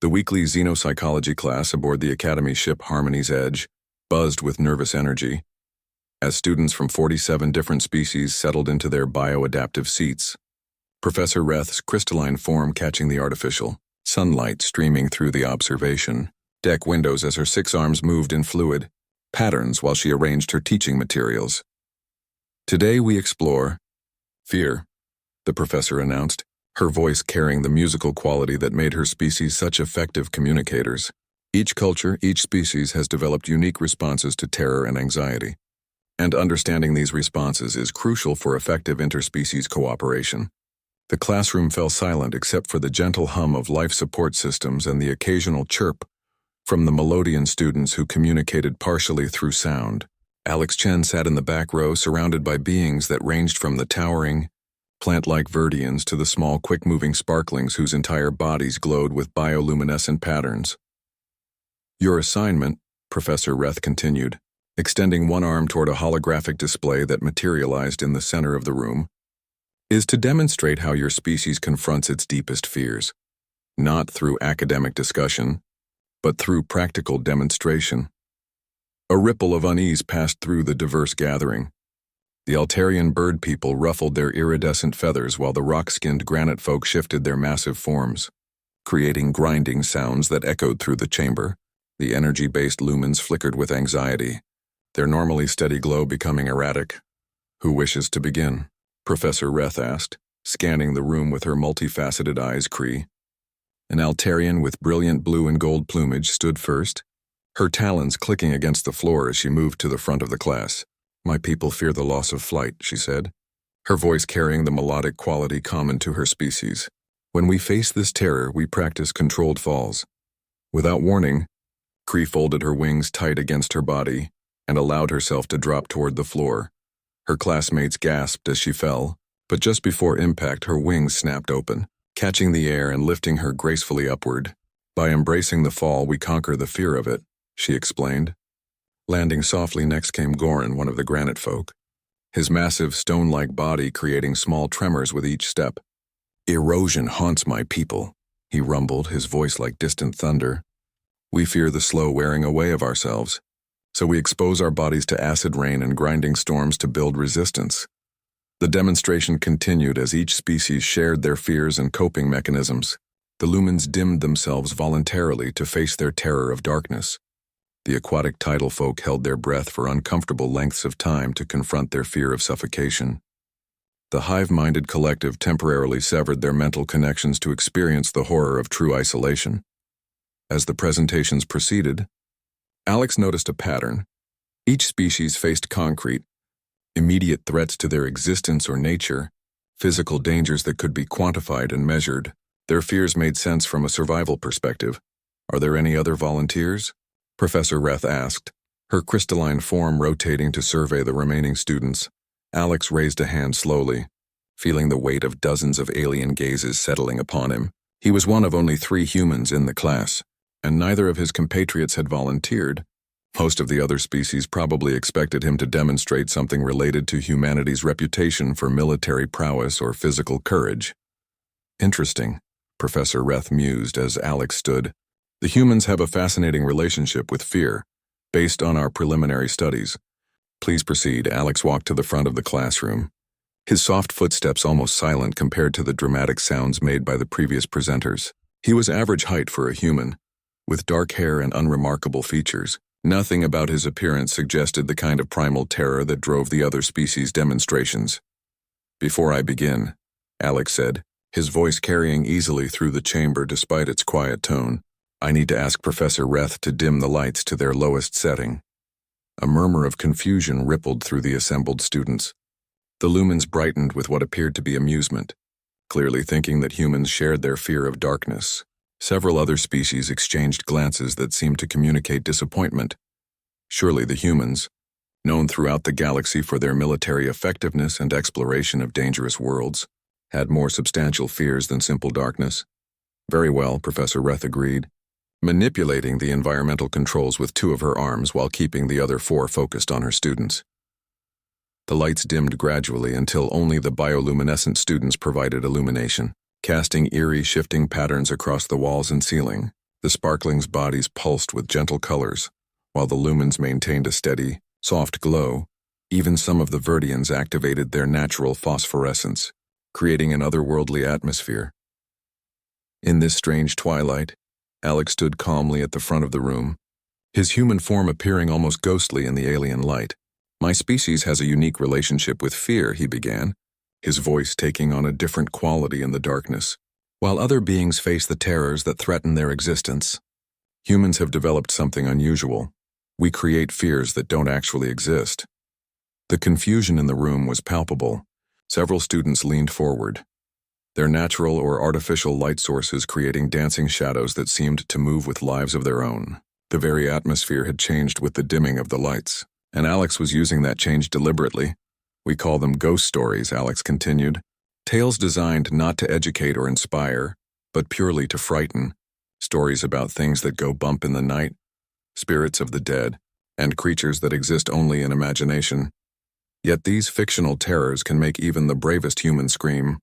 The weekly xenopsychology class aboard the Academy ship Harmony's Edge buzzed with nervous energy as students from 47 different species settled into their bioadaptive seats. Professor Reth's crystalline form catching the artificial sunlight streaming through the observation deck windows as her 6 arms moved in fluid patterns while she arranged her teaching materials. Today we explore fear, the professor announced, her voice carrying the musical quality that made her species such effective communicators. Each culture, each species has developed unique responses to terror and anxiety, and understanding these responses is crucial for effective interspecies cooperation. The classroom fell silent except for the gentle hum of life support systems and the occasional chirp from the Melodian students who communicated partially through sound. Alex Chen sat in the back row surrounded by beings that ranged from the towering, plant-like Verdians to the small, quick-moving sparklings whose entire bodies glowed with bioluminescent patterns. Your assignment, Professor Reth continued, extending one arm toward a holographic display that materialized in the center of the room, is to demonstrate how your species confronts its deepest fears, not through academic discussion, but through practical demonstration. A ripple of unease passed through the diverse gathering. The Altarian bird people ruffled their iridescent feathers while the rock-skinned granite folk shifted their massive forms, creating grinding sounds that echoed through the chamber. The energy-based lumens flickered with anxiety, their normally steady glow becoming erratic. Who wishes to begin? Professor Reth asked, scanning the room with her multifaceted eyes. Cree. An Altarian with brilliant blue and gold plumage stood first, her talons clicking against the floor as she moved to the front of the class. My people fear the loss of flight, she said, her voice carrying the melodic quality common to her species. When we face this terror, we practice controlled falls. Without warning, Cree folded her wings tight against her body and allowed herself to drop toward the floor. Her classmates gasped as she fell, but just before impact her wings snapped open, catching the air and lifting her gracefully upward. By embracing the fall, we conquer the fear of it, she explained. Landing softly next came Goran, one of the granite folk, his massive stone-like body creating small tremors with each step. Erosion haunts my people, he rumbled, his voice like distant thunder. We fear the slow wearing away of ourselves, so we expose our bodies to acid rain and grinding storms to build resistance. The demonstration continued as each species shared their fears and coping mechanisms. The lumens dimmed themselves voluntarily to face their terror of darkness. The aquatic tidal folk held their breath for uncomfortable lengths of time to confront their fear of suffocation. The hive-minded collective temporarily severed their mental connections to experience the horror of true isolation. As the presentations proceeded, Alex noticed a pattern. Each species faced concrete, immediate threats to their existence or nature, physical dangers that could be quantified and measured. Their fears made sense from a survival perspective. Are there any other volunteers? Professor Reth asked, her crystalline form rotating to survey the remaining students. Alex raised a hand slowly, feeling the weight of dozens of alien gazes settling upon him. He was one of only 3 humans in the class, and neither of his compatriots had volunteered. Most of the other species probably expected him to demonstrate something related to humanity's reputation for military prowess or physical courage. Interesting, Professor Reth mused as Alex stood. The humans have a fascinating relationship with fear, based on our preliminary studies. Please proceed. Alex walked to the front of the classroom, his soft footsteps almost silent compared to the dramatic sounds made by the previous presenters. He was average height for a human, with dark hair and unremarkable features. Nothing about his appearance suggested the kind of primal terror that drove the other species' demonstrations. Before I begin, Alex said, his voice carrying easily through the chamber despite its quiet tone, I need to ask Professor Reth to dim the lights to their lowest setting. A murmur of confusion rippled through the assembled students. The lumens brightened with what appeared to be amusement, clearly thinking that humans shared their fear of darkness. Several other species exchanged glances that seemed to communicate disappointment. Surely the humans, known throughout the galaxy for their military effectiveness and exploration of dangerous worlds, had more substantial fears than simple darkness. Very well, Professor Reth agreed, manipulating the environmental controls with 2 of her arms while keeping the other 4 focused on her students. The lights dimmed gradually until only the bioluminescent students provided illumination, casting eerie shifting patterns across the walls and ceiling. The sparklings' bodies pulsed with gentle colors, while the lumens maintained a steady, soft glow. Even some of the Verdians activated their natural phosphorescence, creating an otherworldly atmosphere. In this strange twilight, Alex stood calmly at the front of the room, his human form appearing almost ghostly in the alien light. "My species has a unique relationship with fear," he began, his voice taking on a different quality in the darkness. "While other beings face the terrors that threaten their existence, humans have developed something unusual. We create fears that don't actually exist." The confusion in the room was palpable. Several students leaned forward, their natural or artificial light sources creating dancing shadows that seemed to move with lives of their own. The very atmosphere had changed with the dimming of the lights, and Alex was using that change deliberately. "We call them ghost stories," Alex continued. "Tales designed not to educate or inspire, but purely to frighten. Stories about things that go bump in the night, spirits of the dead, and creatures that exist only in imagination. Yet these fictional terrors can make even the bravest human scream."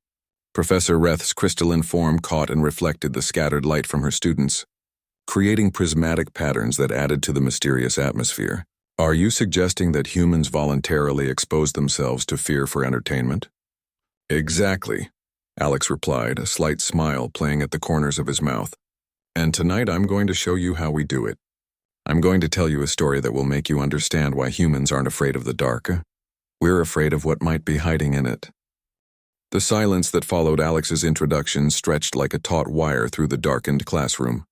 Professor Reth's crystalline form caught and reflected the scattered light from her students, creating prismatic patterns that added to the mysterious atmosphere. "Are you suggesting that humans voluntarily expose themselves to fear for entertainment?" "Exactly," Alex replied, a slight smile playing at the corners of his mouth. "And tonight I'm going to show you how we do it. I'm going to tell you a story that will make you understand why humans aren't afraid of the dark. We're afraid of what might be hiding in it." The silence that followed Alex's introduction stretched like a taut wire through the darkened classroom,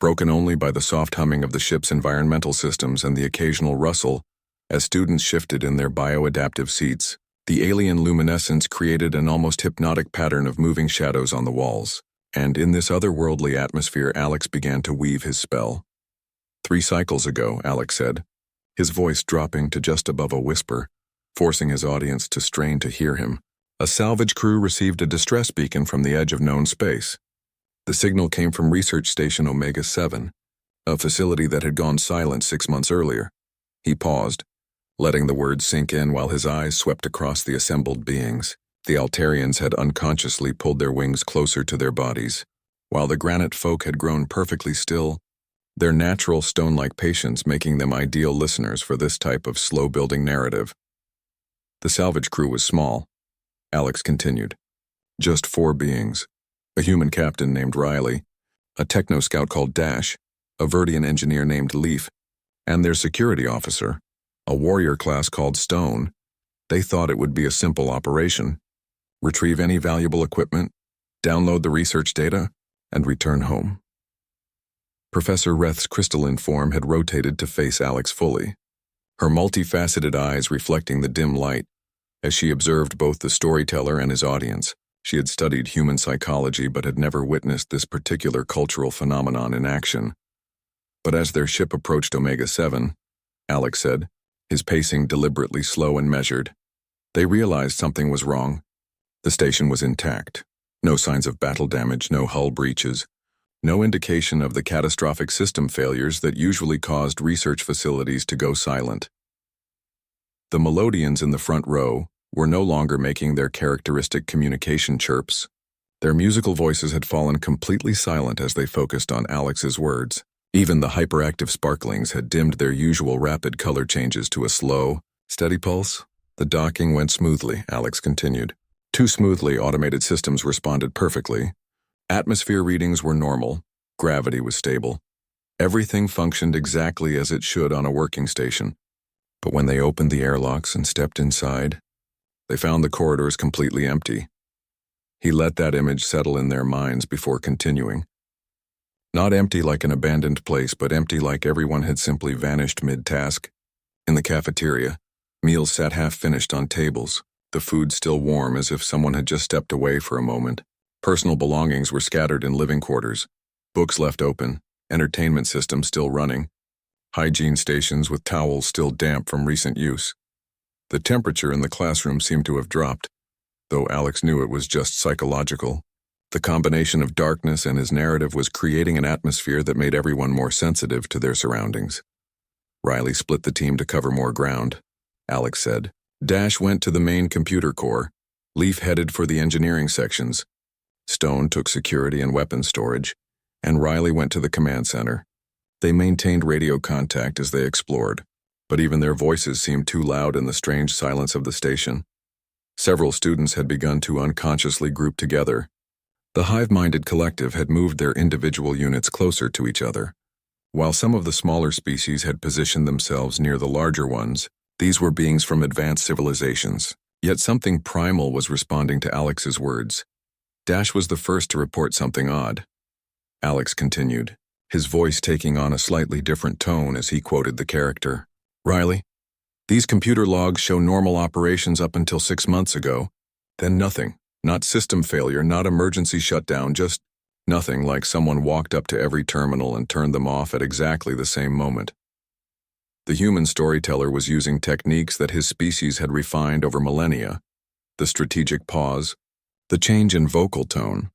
broken only by the soft humming of the ship's environmental systems and the occasional rustle as students shifted in their bioadaptive seats. The alien luminescence created an almost hypnotic pattern of moving shadows on the walls, and in this otherworldly atmosphere Alex began to weave his spell. "3 cycles ago," Alex said, his voice dropping to just above a whisper, forcing his audience to strain to hear him, "a salvage crew received a distress beacon from the edge of known space. The signal came from Research Station Omega-7, a facility that had gone silent 6 months earlier." He paused, letting the words sink in while his eyes swept across the assembled beings. The Altarians had unconsciously pulled their wings closer to their bodies, while the granite folk had grown perfectly still, their natural stone-like patience making them ideal listeners for this type of slow-building narrative. "The salvage crew was small," Alex continued. "Just 4 beings. A human captain named Riley, a techno-scout called Dash, a Verdian engineer named Leaf, and their security officer, a warrior class called Stone. They thought it would be a simple operation. Retrieve any valuable equipment, download the research data, and return home." Professor Reth's crystalline form had rotated to face Alex fully, her multifaceted eyes reflecting the dim light. As she observed both the storyteller and his audience, she had studied human psychology but had never witnessed this particular cultural phenomenon in action. But as their ship approached Omega-7, Alex said, his pacing deliberately slow and measured, they realized something was wrong. The station was intact. No signs of battle damage, no hull breaches, no indication of the catastrophic system failures that usually caused research facilities to go silent. The Melodians in the front row were no longer making their characteristic communication chirps. Their musical voices had fallen completely silent as they focused on Alex's words. Even the hyperactive sparklings had dimmed their usual rapid color changes to a slow, steady pulse. "The docking went smoothly," Alex continued. "Too smoothly, automated systems responded perfectly. Atmosphere readings were normal, gravity was stable. Everything functioned exactly as it should on a working station. But when they opened the airlocks and stepped inside, they found the corridors completely empty." He let that image settle in their minds before continuing. "Not empty like an abandoned place, but empty like everyone had simply vanished mid-task. In the cafeteria, meals sat half-finished on tables, the food still warm as if someone had just stepped away for a moment. Personal belongings were scattered in living quarters, books left open, entertainment systems still running, hygiene stations with towels still damp from recent use. The temperature in the classroom seemed to have dropped, though Alex knew it was just psychological. The combination of darkness and his narrative was creating an atmosphere that made everyone more sensitive to their surroundings. Riley split the team to cover more ground, Alex said. Dash went to the main computer core. Leaf headed for the engineering sections. Stone took security and weapons storage, and Riley went to the command center. They maintained radio contact as they explored, but even their voices seemed too loud in the strange silence of the station. Several students had begun to unconsciously group together. The hive-minded collective had moved their individual units closer to each other. While some of the smaller species had positioned themselves near the larger ones, these were beings from advanced civilizations. Yet something primal was responding to Alex's words. Dash was the first to report something odd. Alex continued, his voice taking on a slightly different tone as he quoted the character. Riley, these computer logs show normal operations up until 6 months ago. Then nothing. Not system failure, not emergency shutdown, just nothing, like someone walked up to every terminal and turned them off at exactly the same moment. The human storyteller was using techniques that his species had refined over millennia. The strategic pause, the change in vocal tone,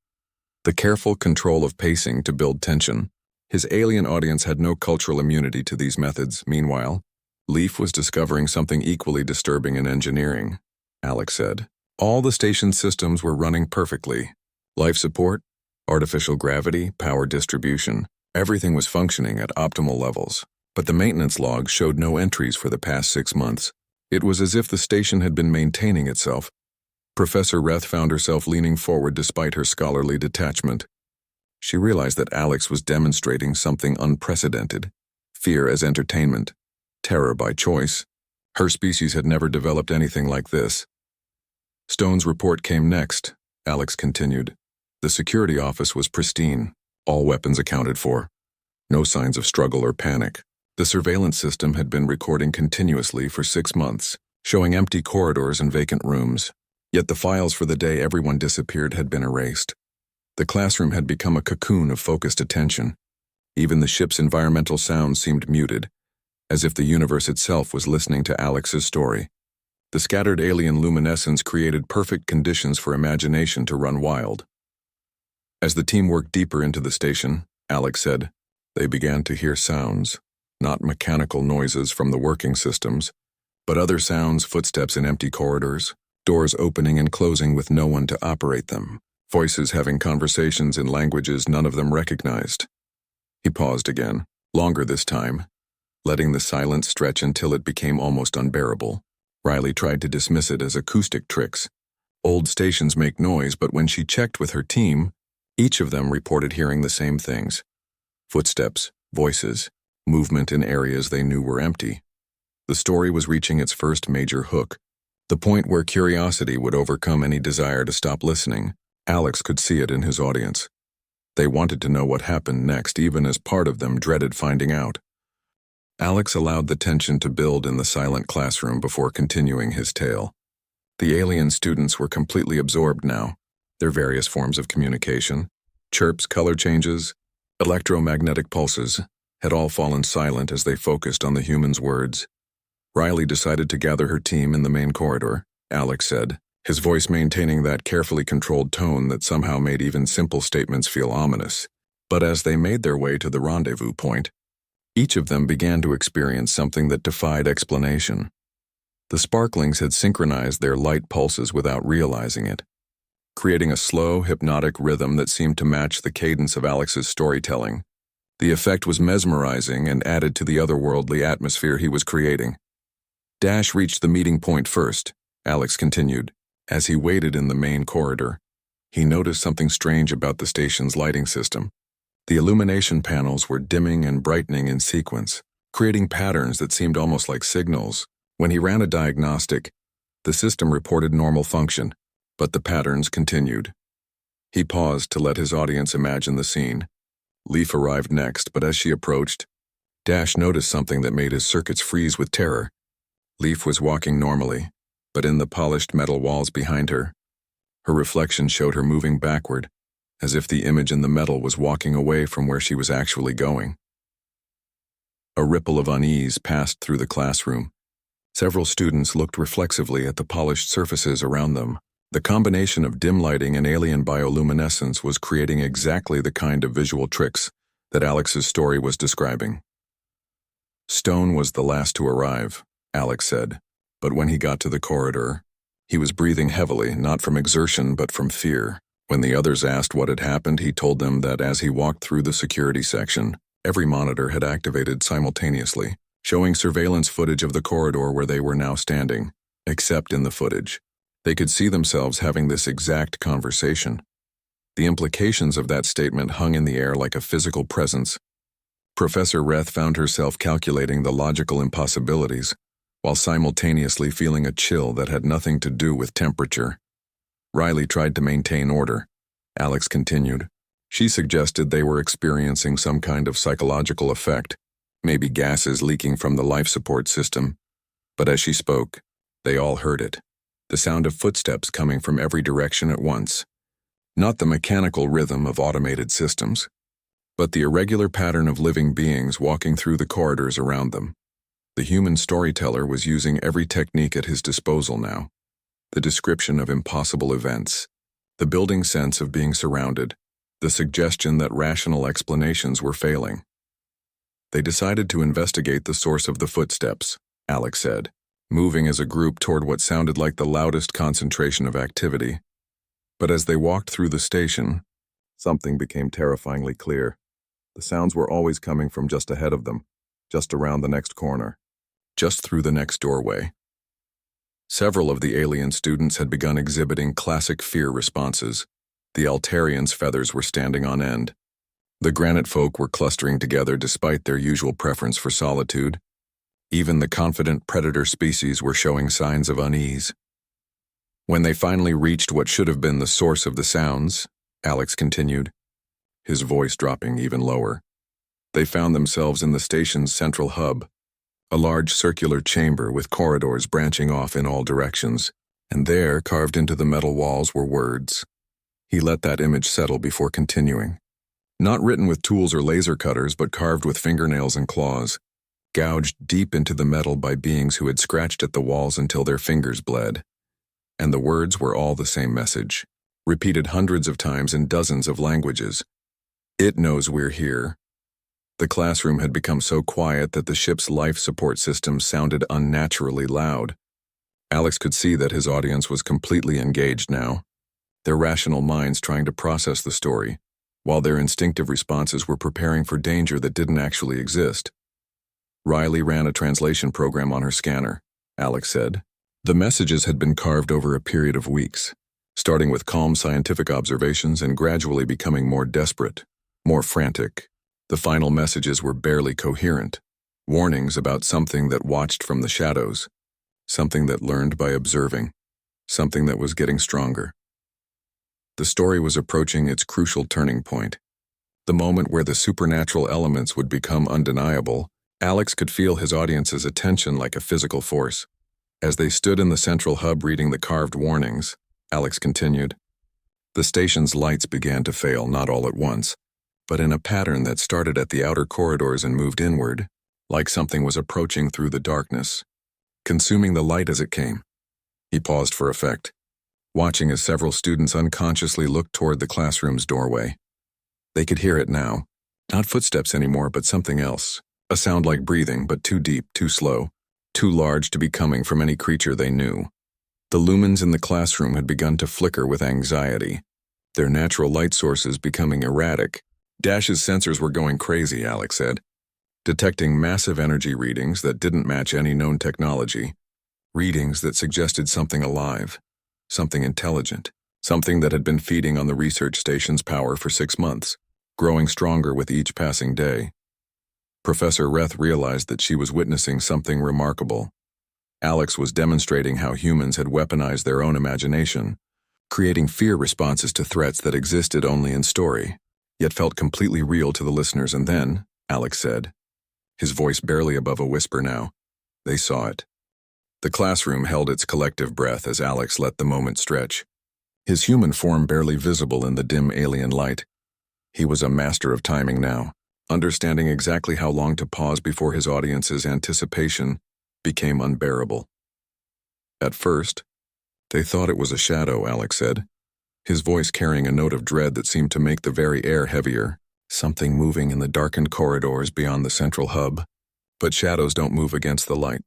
the careful control of pacing to build tension. His alien audience had no cultural immunity to these methods. Meanwhile, Leaf was discovering something equally disturbing in engineering. Alex said, all the station systems were running perfectly. Life support, artificial gravity, power distribution, everything was functioning at optimal levels. But the maintenance logs showed no entries for the past 6 months. It was as if the station had been maintaining itself. Professor Reth found herself leaning forward despite her scholarly detachment. She realized that Alex was demonstrating something unprecedented. Fear as entertainment. Terror by choice. Her species had never developed anything like this. Stone's report came next, Alex continued. The security office was pristine, all weapons accounted for. No signs of struggle or panic. The surveillance system had been recording continuously for 6 months, showing empty corridors and vacant rooms. Yet the files for the day everyone disappeared had been erased. The classroom had become a cocoon of focused attention. Even the ship's environmental sounds seemed muted, as if the universe itself was listening to Alex's story. The scattered alien luminescence created perfect conditions for imagination to run wild. As the team worked deeper into the station, Alex said, they began to hear sounds, not mechanical noises from the working systems, but other sounds, footsteps in empty corridors, doors opening and closing with no one to operate them, voices having conversations in languages none of them recognized. He paused again, longer this time, letting the silence stretch until it became almost unbearable. Riley tried to dismiss it as acoustic tricks. Old stations make noise, but when she checked with her team, each of them reported hearing the same things. Footsteps, voices, movement in areas they knew were empty. The story was reaching its first major hook, the point where curiosity would overcome any desire to stop listening. Alex could see it in his audience. They wanted to know what happened next, even as part of them dreaded finding out. Alex allowed the tension to build in the silent classroom before continuing his tale. The alien students were completely absorbed now. Their various forms of communication, chirps, color changes, electromagnetic pulses, had all fallen silent as they focused on the humans' words. Riley decided to gather her team in the main corridor, Alex said, his voice maintaining that carefully controlled tone that somehow made even simple statements feel ominous. But as they made their way to the rendezvous point, each of them began to experience something that defied explanation. The sparklings had synchronized their light pulses without realizing it, creating a slow, hypnotic rhythm that seemed to match the cadence of Alex's storytelling. The effect was mesmerizing and added to the otherworldly atmosphere he was creating. Dash reached the meeting point first, Alex continued. As he waited in the main corridor, he noticed something strange about the station's lighting system. The illumination panels were dimming and brightening in sequence, creating patterns that seemed almost like signals. When he ran a diagnostic, the system reported normal function, but the patterns continued. He paused to let his audience imagine the scene. Leaf arrived next, but as she approached, Dash noticed something that made his circuits freeze with terror. Leaf was walking normally, but in the polished metal walls behind her, her reflection showed her moving backward, as if the image in the metal was walking away from where she was actually going. A ripple of unease passed through the classroom. Several students looked reflexively at the polished surfaces around them. The combination of dim lighting and alien bioluminescence was creating exactly the kind of visual tricks that Alex's story was describing. Stone was the last to arrive, Alex said, but when he got to the corridor, he was breathing heavily, not from exertion but from fear. When the others asked what had happened, he told them that as he walked through the security section, every monitor had activated simultaneously, showing surveillance footage of the corridor where they were now standing, except in the footage. They could see themselves having this exact conversation. The implications of that statement hung in the air like a physical presence. Professor Reth found herself calculating the logical impossibilities, while simultaneously feeling a chill that had nothing to do with temperature. Riley tried to maintain order. Alex continued. She suggested they were experiencing some kind of psychological effect, maybe gases leaking from the life support system. But as she spoke, they all heard it, the sound of footsteps coming from every direction at once. Not the mechanical rhythm of automated systems, but the irregular pattern of living beings walking through the corridors around them. The human storyteller was using every technique at his disposal now. The description of impossible events, the building sense of being surrounded, the suggestion that rational explanations were failing. They decided to investigate the source of the footsteps, Alex said, moving as a group toward what sounded like the loudest concentration of activity. But as they walked through the station, something became terrifyingly clear. The sounds were always coming from just ahead of them, just around the next corner, just through the next doorway. Several of the alien students had begun exhibiting classic fear responses. The Altarians' feathers were standing on end. The granite folk were clustering together despite their usual preference for solitude. Even the confident predator species were showing signs of unease. When they finally reached what should have been the source of the sounds, Alex continued, his voice dropping even lower, they found themselves in the station's central hub, a large circular chamber with corridors branching off in all directions, and there, carved into the metal walls, were words. He let that image settle before continuing. Not written with tools or laser cutters, but carved with fingernails and claws, gouged deep into the metal by beings who had scratched at the walls until their fingers bled. And the words were all the same message, repeated hundreds of times in dozens of languages. It knows we're here. The classroom had become so quiet that the ship's life support system sounded unnaturally loud. Alex could see that his audience was completely engaged now, their rational minds trying to process the story, while their instinctive responses were preparing for danger that didn't actually exist. Riley ran a translation program on her scanner, Alex said. The messages had been carved over a period of weeks, starting with calm scientific observations and gradually becoming more desperate, more frantic. The final messages were barely coherent, warnings about something that watched from the shadows, something that learned by observing, something that was getting stronger. The story was approaching its crucial turning point, the moment where the supernatural elements would become undeniable. Alex could feel his audience's attention like a physical force. As they stood in the central hub reading the carved warnings, Alex continued. The station's lights began to fail, not all at once, but in a pattern that started at the outer corridors and moved inward, like something was approaching through the darkness, consuming the light as it came. He paused for effect, watching as several students unconsciously looked toward the classroom's doorway. They could hear it now, not footsteps anymore, but something else, a sound like breathing, but too deep, too slow, too large to be coming from any creature they knew. The lumens in the classroom had begun to flicker with anxiety, their natural light sources becoming erratic. Dash's sensors were going crazy, Alex said, detecting massive energy readings that didn't match any known technology, readings that suggested something alive, something intelligent, something that had been feeding on the research station's power for 6 months, growing stronger with each passing day. Professor Reth realized that she was witnessing something remarkable. Alex was demonstrating how humans had weaponized their own imagination, creating fear responses to threats that existed only in story, yet felt completely real to the listeners. And then, Alex said, his voice barely above a whisper now, they saw it. The classroom held its collective breath as Alex let the moment stretch, his human form barely visible in the dim alien light. He was a master of timing now, understanding exactly how long to pause before his audience's anticipation became unbearable. At first, they thought it was a shadow, Alex said, his voice carrying a note of dread that seemed to make the very air heavier, something moving in the darkened corridors beyond the central hub. But shadows don't move against the light,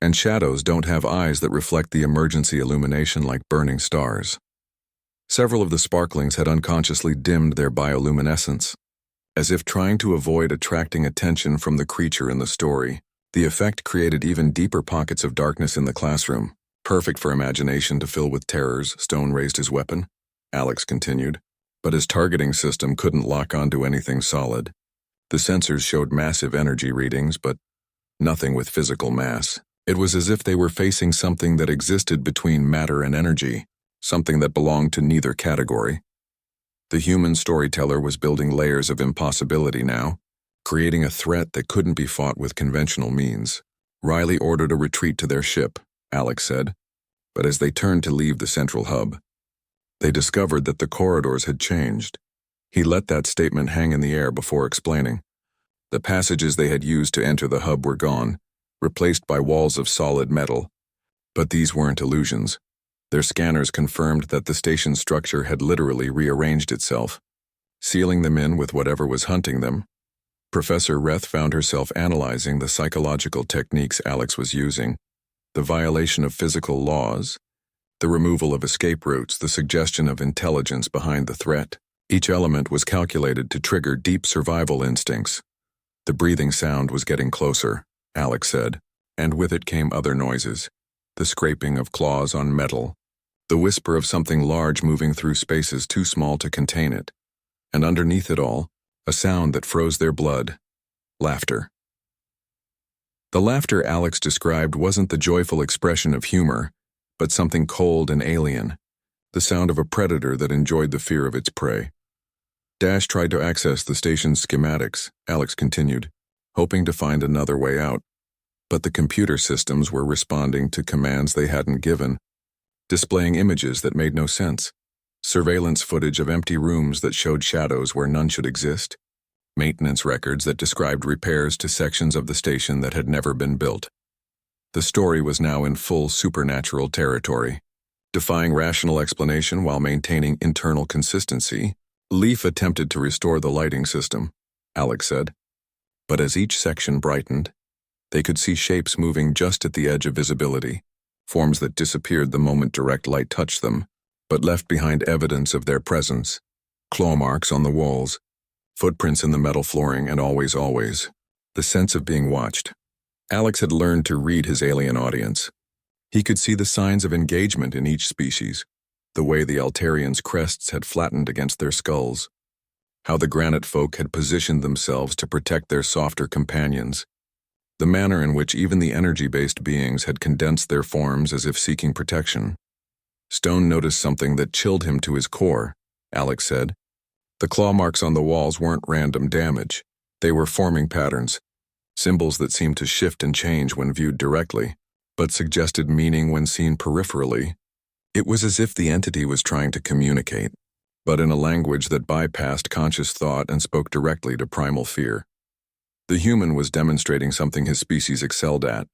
and shadows don't have eyes that reflect the emergency illumination like burning stars. Several of the sparklings had unconsciously dimmed their bioluminescence, as if trying to avoid attracting attention from the creature in the story. The effect created even deeper pockets of darkness in the classroom, perfect for imagination to fill with terrors. Stone raised his weapon. Alex continued, but his targeting system couldn't lock onto anything solid. The sensors showed massive energy readings, but nothing with physical mass. It was as if they were facing something that existed between matter and energy, something that belonged to neither category. The human storyteller was building layers of impossibility now, creating a threat that couldn't be fought with conventional means. Riley ordered a retreat to their ship, Alex said, but as they turned to leave the central hub, they discovered that the corridors had changed. He let that statement hang in the air before explaining. The passages they had used to enter the hub were gone, replaced by walls of solid metal. But these weren't illusions. Their scanners confirmed that the station structure had literally rearranged itself, sealing them in with whatever was hunting them. Professor Reth found herself analyzing the psychological techniques Alex was using, the violation of physical laws, the removal of escape routes, the suggestion of intelligence behind the threat. Each element was calculated to trigger deep survival instincts. The breathing sound was getting closer, Alex said, and with it came other noises, the scraping of claws on metal, the whisper of something large moving through spaces too small to contain it, and underneath it all, a sound that froze their blood: laughter. The laughter Alex described wasn't the joyful expression of humor, but something cold and alien, the sound of a predator that enjoyed the fear of its prey. Dash tried to access the station's schematics, Alex continued, hoping to find another way out, but the computer systems were responding to commands they hadn't given, displaying images that made no sense, surveillance footage of empty rooms that showed shadows where none should exist, maintenance records that described repairs to sections of the station that had never been built. The story was now in full supernatural territory. Defying rational explanation while maintaining internal consistency, Leaf attempted to restore the lighting system, Alex said. But as each section brightened, they could see shapes moving just at the edge of visibility, forms that disappeared the moment direct light touched them, but left behind evidence of their presence: claw marks on the walls, footprints in the metal flooring, and always, the sense of being watched. Alex had learned to read his alien audience. He could see the signs of engagement in each species, the way the Altarians' crests had flattened against their skulls, how the granite folk had positioned themselves to protect their softer companions, the manner in which even the energy-based beings had condensed their forms as if seeking protection. Stone noticed something that chilled him to his core, Alex said. The claw marks on the walls weren't random damage. They were forming patterns, symbols that seemed to shift and change when viewed directly, but suggested meaning when seen peripherally. It was as if the entity was trying to communicate, but in a language that bypassed conscious thought and spoke directly to primal fear. The human was demonstrating something his species excelled at: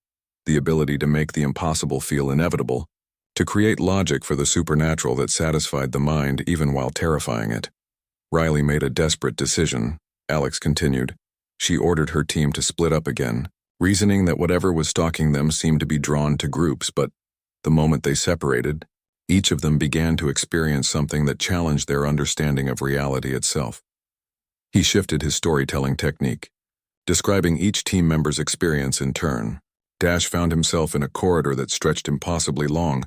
the ability to make the impossible feel inevitable, to create logic for the supernatural that satisfied the mind even while terrifying it. Riley made a desperate decision, Alex continued. She ordered her team to split up again, reasoning that whatever was stalking them seemed to be drawn to groups, but the moment they separated, each of them began to experience something that challenged their understanding of reality itself. He shifted his storytelling technique, describing each team member's experience in turn. Dash found himself in a corridor that stretched impossibly long,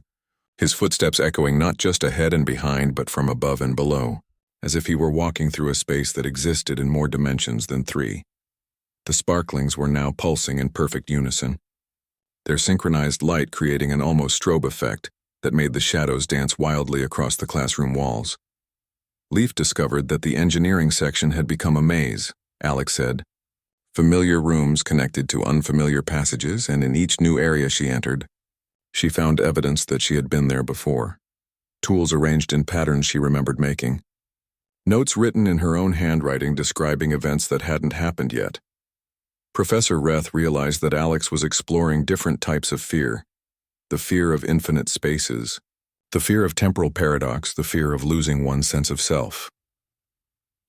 his footsteps echoing not just ahead and behind but from above and below, as if he were walking through a space that existed in more dimensions than 3. The sparklings were now pulsing in perfect unison, their synchronized light creating an almost strobe effect that made the shadows dance wildly across the classroom walls. Leaf discovered that the engineering section had become a maze, Alex said. Familiar rooms connected to unfamiliar passages, and in each new area she entered, she found evidence that she had been there before. Tools arranged in patterns she remembered making. Notes written in her own handwriting describing events that hadn't happened yet. Professor Reth realized that Alex was exploring different types of fear: the fear of infinite spaces, the fear of temporal paradox, the fear of losing one's sense of self.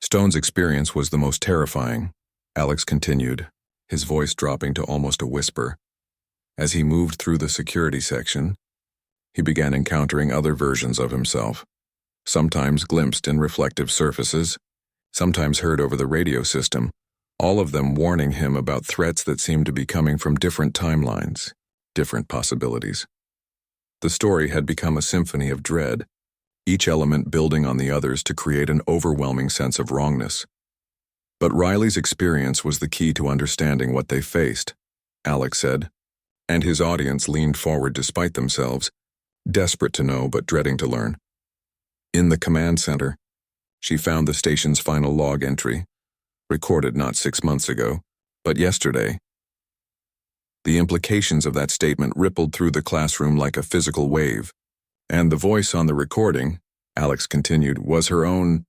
Stone's experience was the most terrifying, Alex continued, his voice dropping to almost a whisper. As he moved through the security section, he began encountering other versions of himself, sometimes glimpsed in reflective surfaces, sometimes heard over the radio system, all of them warning him about threats that seemed to be coming from different timelines, different possibilities. The story had become a symphony of dread, each element building on the others to create an overwhelming sense of wrongness. But Riley's experience was the key to understanding what they faced, Alex said, and his audience leaned forward despite themselves, desperate to know but dreading to learn. In the command center, she found the station's final log entry, recorded not 6 months ago, but yesterday. The implications of that statement rippled through the classroom like a physical wave, and the voice on the recording, Alex continued, was her own.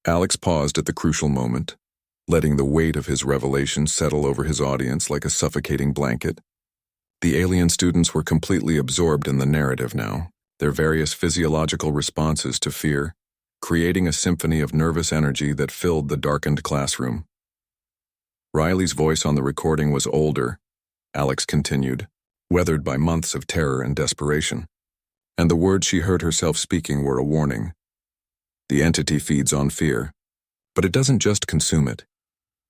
Alex paused at the crucial moment, letting the weight of his revelation settle over his audience like a suffocating blanket. The alien students were completely absorbed in the narrative now, their various physiological responses to fear, creating a symphony of nervous energy that filled the darkened classroom. Riley's voice on the recording was older, Alex continued, weathered by months of terror and desperation, and the words she heard herself speaking were a warning. The entity feeds on fear, but it doesn't just consume it.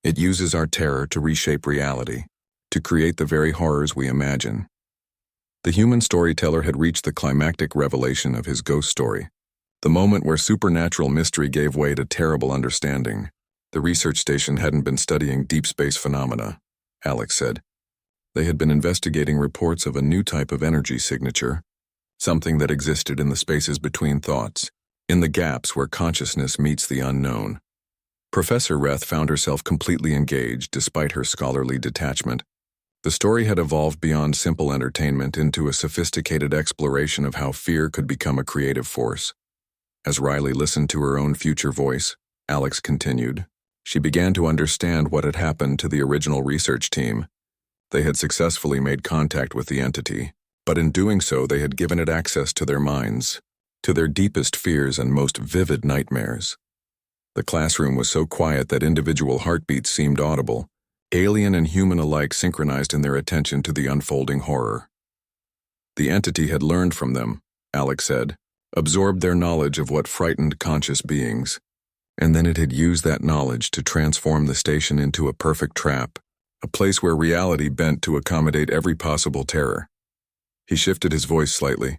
It uses our terror to reshape reality, to create the very horrors we imagine. The human storyteller had reached the climactic revelation of his ghost story, the moment where supernatural mystery gave way to terrible understanding. The research station hadn't been studying deep space phenomena, Alex said. They had been investigating reports of a new type of energy signature, something that existed in the spaces between thoughts, in the gaps where consciousness meets the unknown. Professor Reth found herself completely engaged despite her scholarly detachment. The story had evolved beyond simple entertainment into a sophisticated exploration of how fear could become a creative force. As Riley listened to her own future voice, Alex continued, she began to understand what had happened to the original research team. They had successfully made contact with the entity, but in doing so they had given it access to their minds, to their deepest fears and most vivid nightmares. The classroom was so quiet that individual heartbeats seemed audible, alien and human alike synchronized in their attention to the unfolding horror. The entity had learned from them, Alex said, absorbed their knowledge of what frightened conscious beings, and then it had used that knowledge to transform the station into a perfect trap, a place where reality bent to accommodate every possible terror. He shifted his voice slightly,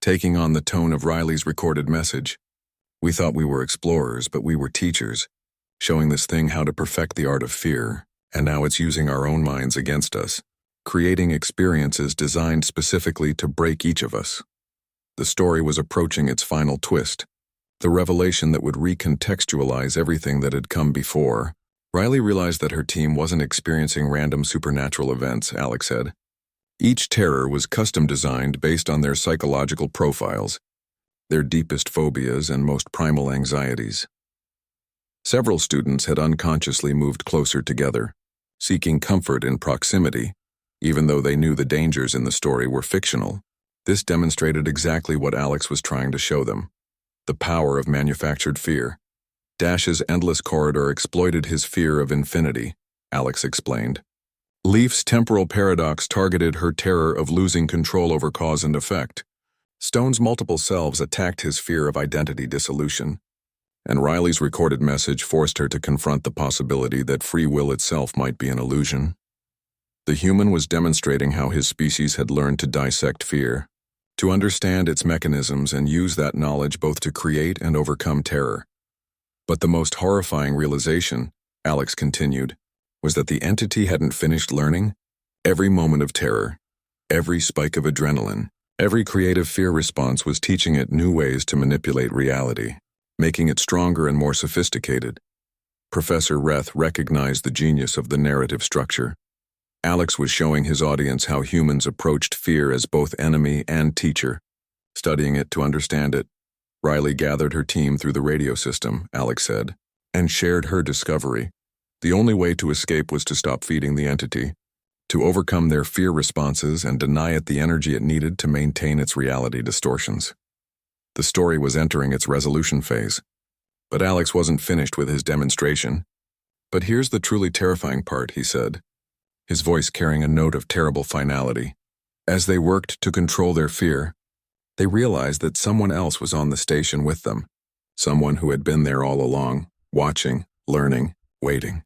taking on the tone of Riley's recorded message. We thought we were explorers, but we were teachers, showing this thing how to perfect the art of fear, and now it's using our own minds against us, creating experiences designed specifically to break each of us. The story was approaching its final twist, the revelation that would recontextualize everything that had come before. Riley realized that her team wasn't experiencing random supernatural events, Alex said. Each terror was custom designed based on their psychological profiles, their deepest phobias and most primal anxieties. Several students had unconsciously moved closer together, seeking comfort in proximity, even though they knew the dangers in the story were fictional. This demonstrated exactly what Alex was trying to show them, the power of manufactured fear. Dash's endless corridor exploited his fear of infinity, Alex explained. Leaf's temporal paradox targeted her terror of losing control over cause and effect. Stone's multiple selves attacked his fear of identity dissolution, and Riley's recorded message forced her to confront the possibility that free will itself might be an illusion. The human was demonstrating how his species had learned to dissect fear, to understand its mechanisms and use that knowledge both to create and overcome terror. But the most horrifying realization, Alex continued, was that the entity hadn't finished learning. Every moment of terror, every spike of adrenaline, every creative fear response was teaching it new ways to manipulate reality, making it stronger and more sophisticated. Professor Reth recognized the genius of the narrative structure. Alex was showing his audience how humans approached fear as both enemy and teacher, studying it to understand it. Riley gathered her team through the radio system, Alex said, and shared her discovery. The only way to escape was to stop feeding the entity, to overcome their fear responses and deny it the energy it needed to maintain its reality distortions. The story was entering its resolution phase, but Alex wasn't finished with his demonstration. But here's the truly terrifying part, he said, his voice carrying a note of terrible finality. As they worked to control their fear, They realized that someone else was on the station with them, someone who had been there all along, watching, learning, waiting.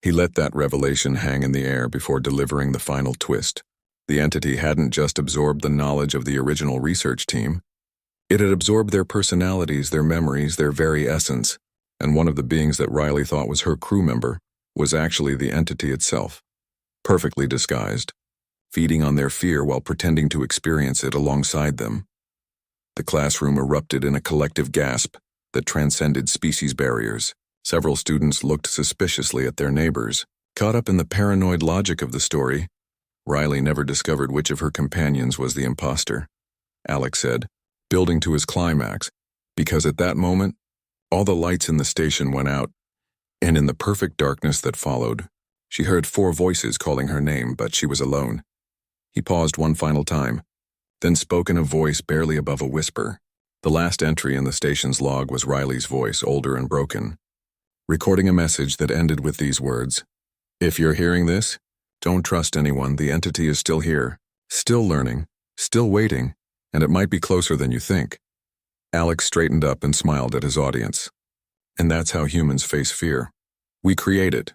He let that revelation hang in the air before delivering the final twist. The entity hadn't just absorbed the knowledge of the original research team. It had absorbed their personalities, their memories, their very essence, and one of the beings that Riley thought was her crew member was actually the entity itself, perfectly disguised, feeding on their fear while pretending to experience it alongside them. The classroom erupted in a collective gasp that transcended species barriers. Several students looked suspiciously at their neighbors. Caught up in the paranoid logic of the story, Riley never discovered which of her companions was the imposter. Alex said, building to his climax, because at that moment, all the lights in the station went out, and in the perfect darkness that followed, she heard 4 voices calling her name, but she was alone. He paused one final time, then spoke in a voice barely above a whisper. The last entry in the station's log was Riley's voice, older and broken, recording a message that ended with these words: "If you're hearing this, don't trust anyone. The entity is still here, still learning, still waiting, and it might be closer than you think." Alex straightened up and smiled at his audience. And that's how humans face fear. We create it,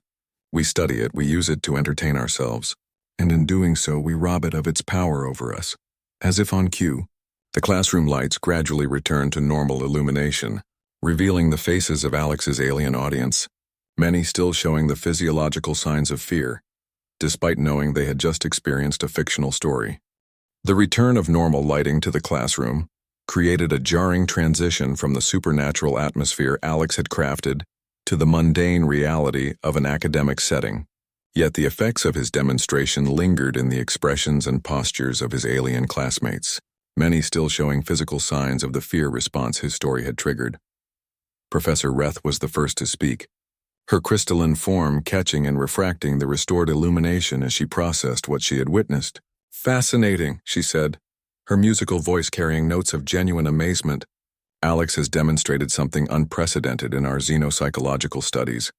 we study it, we use it to entertain ourselves, and in doing so we rob it of its power over us. As if on cue, the classroom lights gradually returned to normal illumination, revealing the faces of Alex's alien audience, many still showing the physiological signs of fear, despite knowing they had just experienced a fictional story. The return of normal lighting to the classroom created a jarring transition from the supernatural atmosphere Alex had crafted to the mundane reality of an academic setting. Yet the effects of his demonstration lingered in the expressions and postures of his alien classmates, many still showing physical signs of the fear response his story had triggered. Professor Reth was the first to speak, her crystalline form catching and refracting the restored illumination as she processed what she had witnessed. "Fascinating," she said, her musical voice carrying notes of genuine amazement. "Alex has demonstrated something unprecedented in our xenopsychological studies,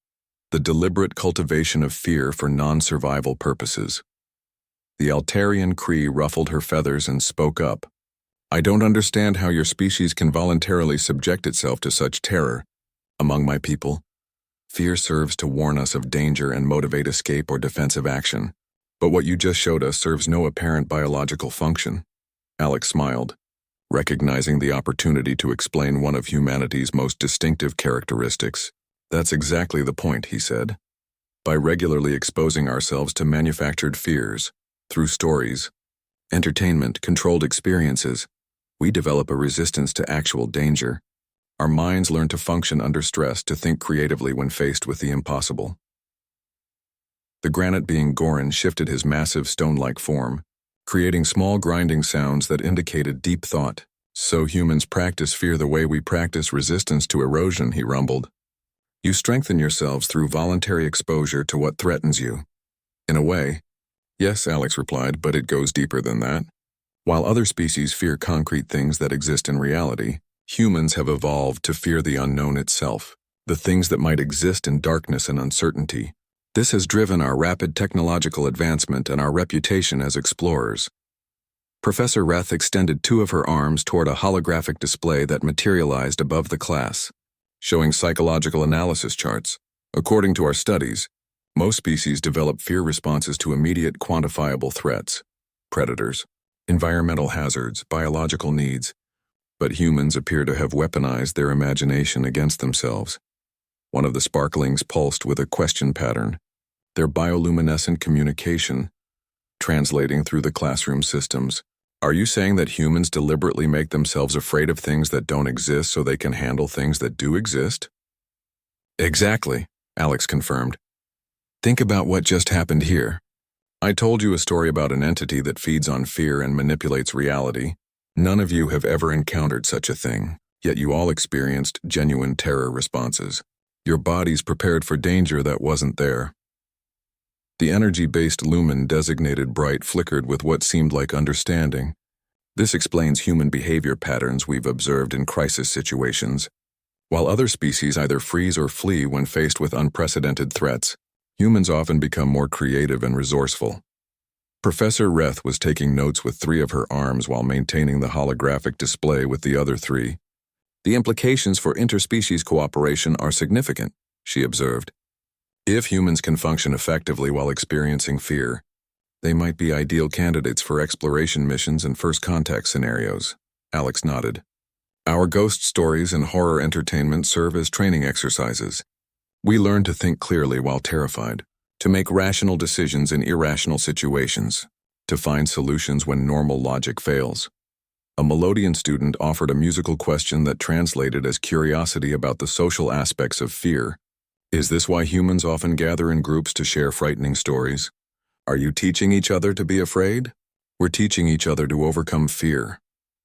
the deliberate cultivation of fear for non-survival purposes." The Altarian Cree ruffled her feathers and spoke up. "I don't understand how your species can voluntarily subject itself to such terror. Among my people, fear serves to warn us of danger and motivate escape or defensive action. But what you just showed us serves no apparent biological function." Alex smiled, recognizing the opportunity to explain one of humanity's most distinctive characteristics. "That's exactly the point," he said. "By regularly exposing ourselves to manufactured fears, through stories, entertainment, controlled experiences, we develop a resistance to actual danger. Our minds learn to function under stress, to think creatively when faced with the impossible." The granite being Goran shifted his massive stone-like form, creating small grinding sounds that indicated deep thought. "So humans practice fear the way we practice resistance to erosion," he rumbled. "You strengthen yourselves through voluntary exposure to what threatens you." "In a way, yes," Alex replied, "but it goes deeper than that. While other species fear concrete things that exist in reality, humans have evolved to fear the unknown itself, the things that might exist in darkness and uncertainty. This has driven our rapid technological advancement and our reputation as explorers." Professor Reth extended 2 of her arms toward a holographic display that materialized above the class, showing psychological analysis charts. "According to our studies, most species develop fear responses to immediate quantifiable threats, predators, environmental hazards, biological needs, but humans appear to have weaponized their imagination against themselves." One of the sparklings pulsed with a question pattern, their bioluminescent communication translating through the classroom systems. "Are you saying that humans deliberately make themselves afraid of things that don't exist so they can handle things that do exist?" "Exactly," Alex confirmed. "Think about what just happened here. I told you a story about an entity that feeds on fear and manipulates reality. None of you have ever encountered such a thing, yet you all experienced genuine terror responses. Your bodies prepared for danger that wasn't there." The energy-based lumen designated bright flickered with what seemed like understanding. "This explains human behavior patterns we've observed in crisis situations. While other species either freeze or flee when faced with unprecedented threats, humans often become more creative and resourceful. Professor Reth was taking notes with 3 of her arms while maintaining the holographic display with the other 3. The implications for interspecies cooperation are significant, she observed. If humans can function effectively while experiencing fear, they might be ideal candidates for exploration missions and first contact scenarios. Alex nodded. Our ghost stories and horror entertainment serve as training exercises. We learn to think clearly while terrified, to make rational decisions in irrational situations, to find solutions when normal logic fails. A Melodian student offered a musical question that translated as curiosity about the social aspects of fear. Is this why humans often gather in groups to share frightening stories? Are you teaching each other to be afraid? We're teaching each other to overcome fear,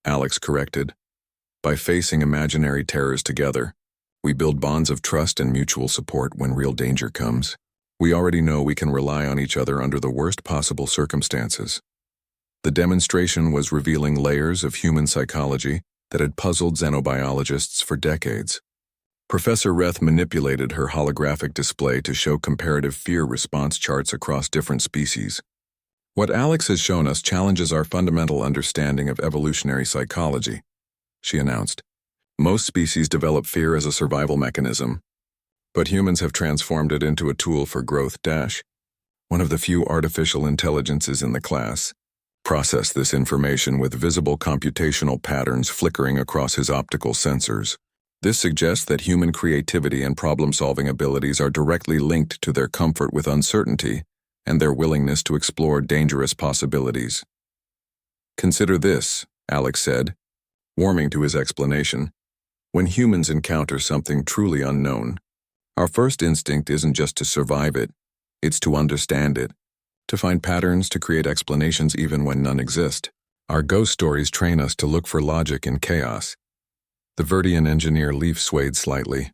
Alex corrected. By facing imaginary terrors together, we build bonds of trust and mutual support when real danger comes. We already know we can rely on each other under the worst possible circumstances. The demonstration was revealing layers of human psychology that had puzzled xenobiologists for decades. Professor Reth manipulated her holographic display to show comparative fear response charts across different species. What Alex has shown us challenges our fundamental understanding of evolutionary psychology, she announced. Most species develop fear as a survival mechanism, but humans have transformed it into a tool for growth. One of the few artificial intelligences in the class processed this information with visible computational patterns flickering across his optical sensors. This suggests that human creativity and problem-solving abilities are directly linked to their comfort with uncertainty and their willingness to explore dangerous possibilities. Consider this, Alex said, warming to his explanation. When humans encounter something truly unknown, our first instinct isn't just to survive it, it's to understand it, to find patterns, to create explanations even when none exist. Our ghost stories train us to look for logic in chaos. The Verdian engineer leaf swayed slightly,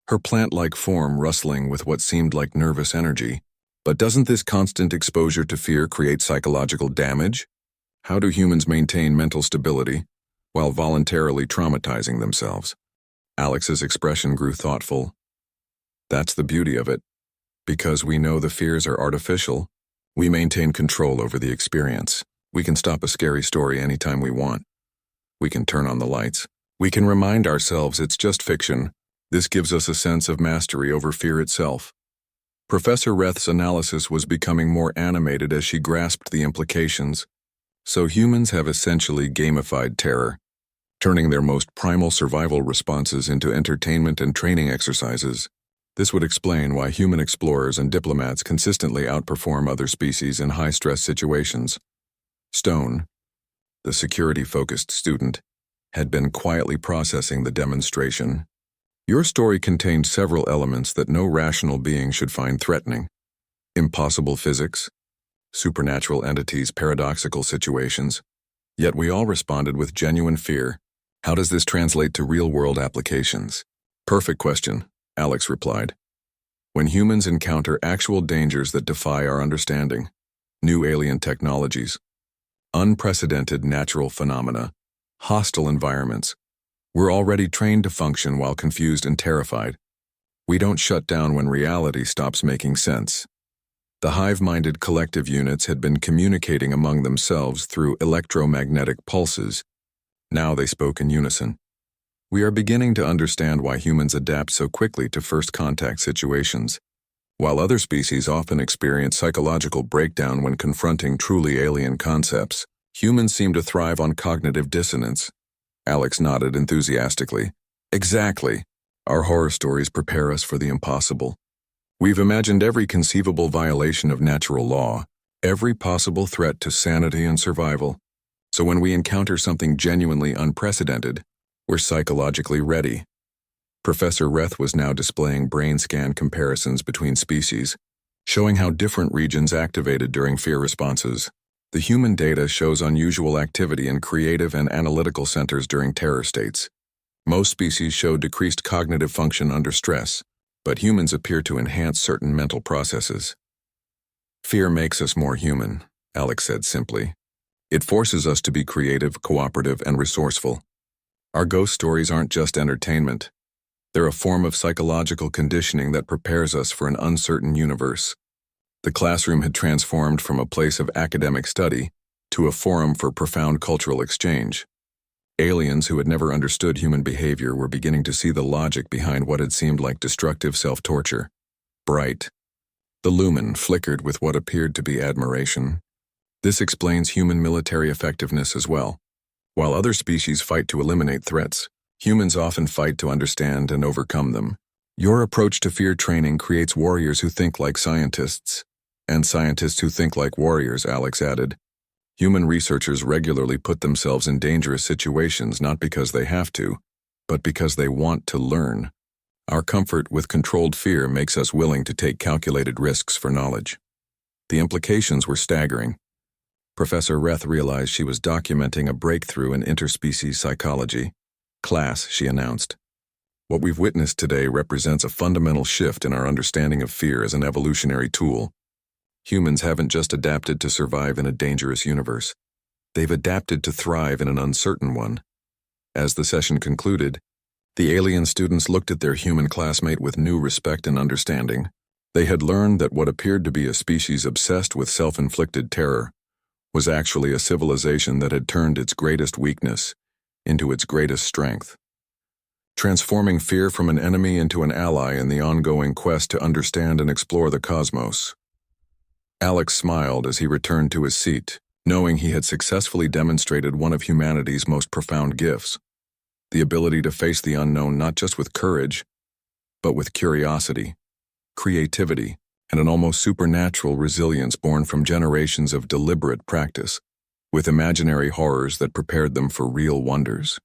her plant-like form rustling with what seemed like nervous energy. But doesn't this constant exposure to fear create psychological damage? How do humans maintain mental stability while voluntarily traumatizing themselves? Alex's expression grew thoughtful. That's the beauty of it. Because we know the fears are artificial, we maintain control over the experience. We can stop a scary story anytime we want. We can turn on the lights. We can remind ourselves it's just fiction. This gives us a sense of mastery over fear itself. Professor Reth's analysis was becoming more animated as she grasped the implications. So humans have essentially gamified terror, turning their most primal survival responses into entertainment and training exercises. This would explain why human explorers and diplomats consistently outperform other species in high-stress situations. Stone, the security-focused student, had been quietly processing the demonstration. Your story contained several elements that no rational being should find threatening. Impossible physics, supernatural entities, paradoxical situations. Yet we all responded with genuine fear. How does this translate to real-world applications? Perfect question, Alex replied. When humans encounter actual dangers that defy our understanding, new alien technologies, unprecedented natural phenomena, hostile environments, we're already trained to function while confused and terrified. We don't shut down when reality stops making sense. The hive-minded collective units had been communicating among themselves through electromagnetic pulses. Now they spoke in unison. We are beginning to understand why humans adapt so quickly to first contact situations. While other species often experience psychological breakdown when confronting truly alien concepts, humans seem to thrive on cognitive dissonance. Alex nodded enthusiastically. Exactly. Our horror stories prepare us for the impossible. We've imagined every conceivable violation of natural law, every possible threat to sanity and survival. So when we encounter something genuinely unprecedented, we're psychologically ready. Professor Reth was now displaying brain scan comparisons between species, showing how different regions activated during fear responses. The human data shows unusual activity in creative and analytical centers during terror states. Most species show decreased cognitive function under stress, but humans appear to enhance certain mental processes. Fear makes us more human, Alex said simply. It forces us to be creative, cooperative, and resourceful. Our ghost stories aren't just entertainment. They're a form of psychological conditioning that prepares us for an uncertain universe. The classroom had transformed from a place of academic study to a forum for profound cultural exchange. Aliens who had never understood human behavior were beginning to see the logic behind what had seemed like destructive self-torture. Bright. The lumen flickered with what appeared to be admiration. This explains human military effectiveness as well. While other species fight to eliminate threats, humans often fight to understand and overcome them. Your approach to fear training creates warriors who think like scientists, and scientists who think like warriors, Alex added. Human researchers regularly put themselves in dangerous situations not because they have to, but because they want to learn. Our comfort with controlled fear makes us willing to take calculated risks for knowledge. The implications were staggering. Professor Reth realized she was documenting a breakthrough in interspecies psychology. Class, she announced. What we've witnessed today represents a fundamental shift in our understanding of fear as an evolutionary tool. Humans haven't just adapted to survive in a dangerous universe. They've adapted to thrive in an uncertain one. As the session concluded, the alien students looked at their human classmate with new respect and understanding. They had learned that what appeared to be a species obsessed with self-inflicted terror was actually a civilization that had turned its greatest weakness into its greatest strength, transforming fear from an enemy into an ally in the ongoing quest to understand and explore the cosmos. Alex smiled as he returned to his seat, knowing he had successfully demonstrated one of humanity's most profound gifts, the ability to face the unknown not just with courage, but with curiosity, creativity, and an almost supernatural resilience born from generations of deliberate practice, with imaginary horrors that prepared them for real wonders.